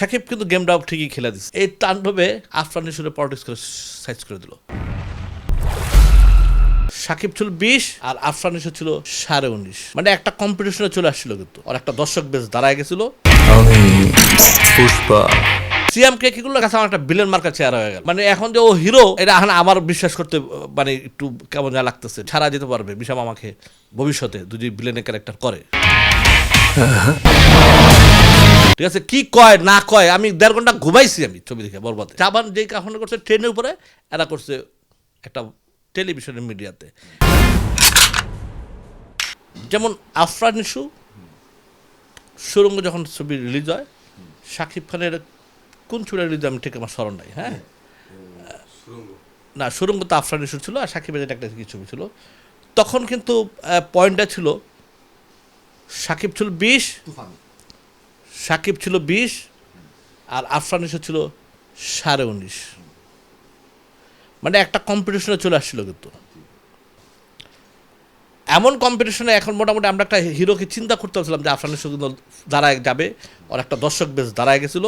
সাকিব কিন্তু গেমটা ঠিকই খেলে দিচ্ছে। এই তাণ্ডবে আফরান নিশোরে পলিটিক্স করে সাইজ করে দিল। সাকিব ছিল 20 আর আফরান নিশো ছিল 19.5। মানে একটা কম্পিটিশনে চলে আসছিল, কিন্তু আর একটা দর্শক বেশ দাঁড়ায় গেছিল। আমি পুষ্পা সিএমকে কি করলো, কাছে আমার একটা বিলেন মার্কা চেহারা হয়ে গেল। মানে এখন যে ও হিরো, এটা এখন আমার বিশ্বাস করতে মানে একটু কেমন যা লাগতেছে। ছাড়া যেতে পারবে বিশাম আমাকে ভবিষ্যতে যদি বিলেনের ক্যারেক্টার করে। ঠিক আছে, কি কয় না কয়, আমি 1.5 ঘন্টা ঘুমাইছি আমি ছবি দেখে বরবাদে। জাবান যেই কাহিনী করছে ট্রেনের উপরে, এরা করছে একটা টেলিভিশনের মিডিয়াতে। যেমন আফরান নিশো সুরঙ্গ যখন ছবি রিলিজ হয়, শাকিব খানের কোন ছবিটা রিলিজ আমি ঠিক আমার স্মরণ নাই। হ্যাঁ, না সুরঙ্গ তো আফরান নিশো ছিল, আর সাকিবের একটা কি ছবি ছিল তখন, কিন্তু পয়েন্টটা ছিল সাকিব ছিল 20, সাকিব ছিল 20 আর আফরান নিশো ছিল 19.5। মানে একটা কম্পিটিশনে চলে আসছিল, কিন্তু এমন কম্পিটিশনে এখন মোটামুটি আমরা একটা হিরোকে চিন্তা করতে পারছিলাম যে আফরান নিশো কিন্তু দাঁড়ায় যাবে, ওর একটা দর্শক বেশ দাঁড়ায় গেছিল।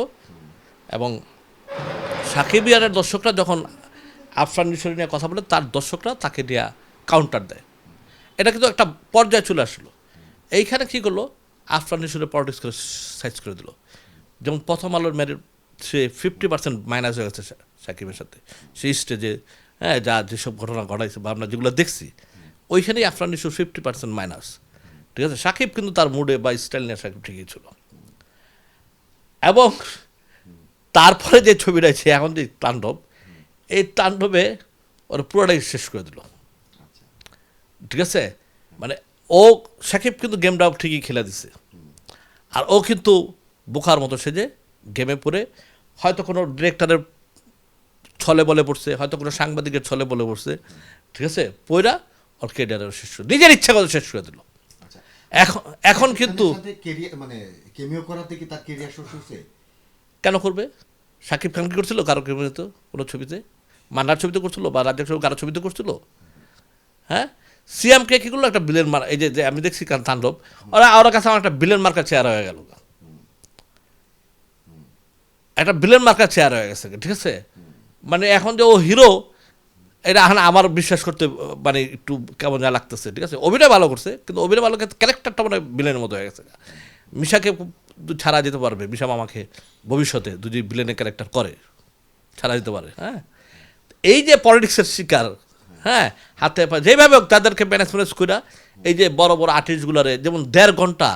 এবং সাকিব ইয়ারের দর্শকরা যখন আফরান নিশো নিয়ে কথা বলে, তার দর্শকরা তাকে নিয়ে কাউন্টার দেয়। এটা কিন্তু একটা পর্যায়ে চলে আসলো। এইখানে কী করলো, আফরান নিশোরে পলিটিক্স করে সাইজ করে দিল। যেমন প্রথম আলোর মেরিট সে 50% মাইনাস হয়ে গেছে সাকিবের সাথে, সেই স্টেজে। হ্যাঁ, যা যেসব ঘটনা ঘটাইছে বা আমরা যেগুলো দেখছি, ওইখানেই আফরান নিশো 50% মাইনাস। ঠিক আছে, সাকিব কিন্তু তার মুডে বা স্টাইল নিয়ে সাকিব ঠিকই ছিল। এবং তারপরে যে ছবিটা আছে এখন যে তাণ্ডব, এই তাণ্ডবে ওরা পুরোটাই শেষ করে দিল। ঠিক আছে, মানে ও সাকিব কিন্তু গেমটা ঠিকই খেলে দিছে। আর ও কিন্তু বোকার মতো সেজে গেমে পড়ে হয়তো কোনো ডিরেক্টরের ছলে বলে পড়ছে, হয়তো কোনো সাংবাদিকের ছলে বলে পড়ছে। ঠিক আছে, পয়রা ওর কেরিয়ারের শেষ করে, নিজের ইচ্ছা করে শেষ করে দিল। এখন এখন কিন্তু মানে কেমিও করাতে কি তার ক্যারিয়ার শেষ হয়েছে? কেন করবে? সাকিব খান কি করছিল কারো কেমিওতে, কোনো ছবিতে? মান্নার ছবিতে করছিল বা রাজ্জাক সাহেব কারো ছবিতে করছিল? হ্যাঁ, সিএমকে কি করলো, একটা বিলেন মার, এই যে আমি দেখছি তাণ্ডব, ওরা কাছে আমার একটা বিলেন মার্কা চেহারা হয়ে গেল, একটা বিলেন মার্কা চেহারা হয়ে গেছে। ঠিক আছে, মানে এখন যে ও হিরো, এটা এখন আমার বিশ্বাস করতে মানে একটু কেমন যা লাগতেছে। ঠিক আছে, অভিনয় ভালো করছে, কিন্তু অভিনয় ভালো ক্যারেক্টারটা মানে বিলেনের মতো হয়ে গেছে। মিশাকে ছাড়া যেতে পারবে বিশাম আমাকে ভবিষ্যতে যদি বিলেনের ক্যারেক্টার করে, ছাড়া যেতে পারে। হ্যাঁ, এই যে পলিটিক্সের শিকার, হ্যাঁ, হাতে পায়ে যেভাবে হোক তাদেরকে ম্যানেজ করে, এই যে বড় বড় আর্টিস্টগুলারে, যেমন 1.5 ঘন্টা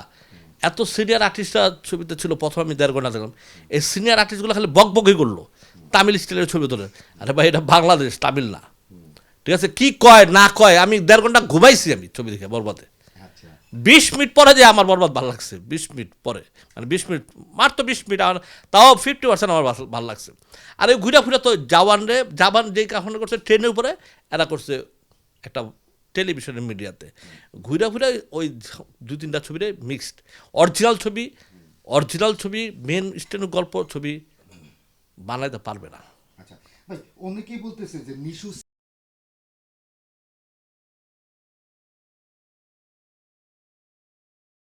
এত সিনিয়র আর্টিস্টরা ছবিতে ছিল, প্রথমে আমি 1.5 ঘন্টা দেখলাম। এই সিনিয়র আর্টিস্টগুলো খালি বকবকই করলো, তামিল স্টাইলের ছবি তোলে। আরে ভাই, এটা বাংলাদেশ, তামিল না। ঠিক আছে, কি কয় না কয়, আমি 1.5 ঘন্টা ঘুমাইছি আমি ছবি দেখে বরবাদে। 20 মিনিট পরে যে আমার বরবাদ ভালো লাগছে, 20 মিনিট পরে, মানে 20 মিনিট, মাত্র 20 মিনিট আমার, তাও 50% আমার ভালো লাগছে। আর এই ঘুরে তো জাবান যেই কাহিনী করছে ট্রেনের উপরে, এরা করছে একটা টেলিভিশনের মিডিয়াতে। ঘুরে ওই 2-3টা ছবিরে মিক্সড। অরিজিনাল ছবি মেন স্ট্যান্ডার্ড গল্প ছবি বানাইতে পারবে না। আচ্ছা ভাই, অনেকেই বলতেছে যে নিশু